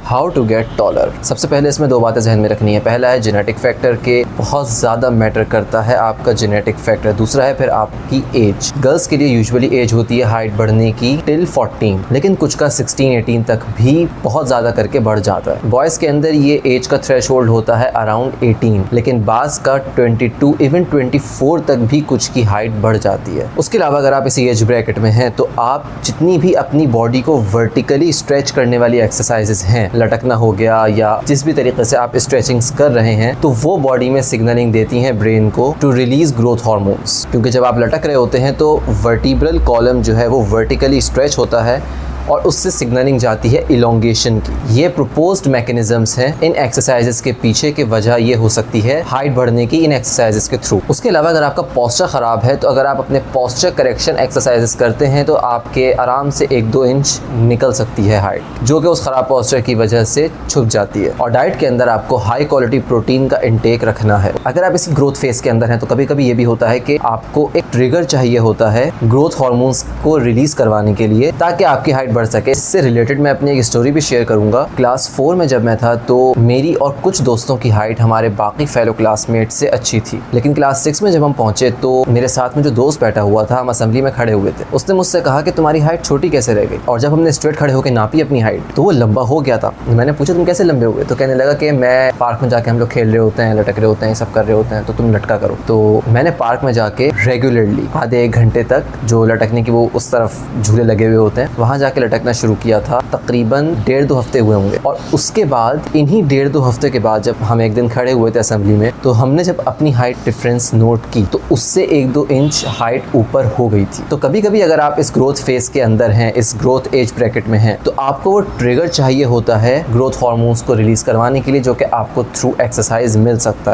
How to get taller. सबसे पहले इसमें दो बातें जहन में रखनी है। पहला है जेनेटिक फैक्टर के बहुत ज़्यादा मैटर करता है आपका जेनेटिक फैक्टर। दूसरा है फिर आपकी एज। गर्ल्स के लिए यूजुअली एज होती है हाइट बढ़ने की टिल 14, लेकिन कुछ का 16-18 तक भी बहुत ज़्यादा करके बढ़ जाता है। बॉयज़ के अंदर ये एज का थ्रेशोल्ड होता है अराउंड 18, लेकिन बाज़ का 22 इवन 24 तक भी कुछ की हाइट बढ़ जाती है। उसके अलावा अगर आप इसी एज ब्रैकेट में हैं तो आप जितनी भी अपनी बॉडी को वर्टिकली स्ट्रेच करने वाली एक्सरसाइजेस हैं, लटकना हो गया या जिस भी तरीके से आप स्ट्रेचिंग्स कर रहे हैं, तो वो बॉडी में सिग्नलिंग देती हैं ब्रेन को टू रिलीज ग्रोथ हार्मोन्स। क्योंकि जब आप लटक रहे होते हैं तो वर्टिब्रल कॉलम जो है वो वर्टिकली स्ट्रेच होता है और उससे सिग्नलिंग जाती है इलोंगेशन की। ये प्रोपोज्ड मैकेनिज्म्स हैं इन एक्सरसाइजेस के पीछे की वजह ये हो सकती है हाइट बढ़ने की इन एक्सरसाइजेस के थ्रू। उसके अलावा अगर आपका पोस्चर ख़राब है तो अगर आप अपने पोस्चर करेक्शन एक्सरसाइजेस करते हैं तो आपके आराम से 1-2 इंच निकल सकती है हाइट, जो कि उस ख़राब पोस्चर की वजह से छुप जाती है। और डाइट के अंदर आपको हाई क्वालिटी प्रोटीन का इंटेक रखना है। अगर आप इसी ग्रोथ फेज के अंदर हैं तो कभी कभी ये भी होता है कि आपको एक ट्रिगर चाहिए होता है ग्रोथ हार्मोन्स को रिलीज करवाने के लिए, ताकि आपकी हाइट बढ़ सके। इससे रिलेटेड मैं अपनी एक स्टोरी भी शेयर करूंगा। क्लास 4 में जब मैं था तो मेरी और कुछ दोस्तों की हाइट हमारे बाकी फेलो क्लासमेट से अच्छी थी, लेकिन क्लास 6 में जब हम पहुंचे तो मेरे साथ में जो दोस्त बैठा हुआ था, हम असेंबली में खड़े हुए थे, उसने मुझसे कहा कि तुम्हारी हाइट छोटी कैसे रह गई। और जब हमने स्ट्रेट खड़े होकर नापी अपनी हाइट तो वो लंबा हो गया था। मैंने पूछा तुम कैसे लंबे हुए, तो कहने लगा कि मैं पार्क में जाके हम लोग खेल रहे होते हैं, लटक रहे होते हैं, सब कर रहे होते हैं, तो तुम लटका करो। तो मैंने पार्क में जाके रेगुलरली आधे 1 घंटे तक जो लटकने की वो उस तरफ झूले लगे हुए होते हैं वहाँ जाके लटकना शुरू किया था। तकरीबन 1.5-2 हफ्ते हुए होंगे। और उसके बाद इन्हीं 1.5-2 हफ्ते के बाद जब हम एक दिन खड़े हुए थे असेंबली में, तो हमने जब अपनी हाइट डिफरेंस नोट की तो उससे 1-2 इंच हाइट ऊपर हो गई थी। तो कभी कभी अगर आप इस ग्रोथ फेज के अंदर हैं, इस ग्रोथ एज ब्रैकेट में हैं, तो आपको वो ट्रिगर चाहिए होता है ग्रोथ हार्मोन्स को रिलीज करवाने के लिए, जो कि आपको थ्रू एक्सरसाइज मिल सकता है।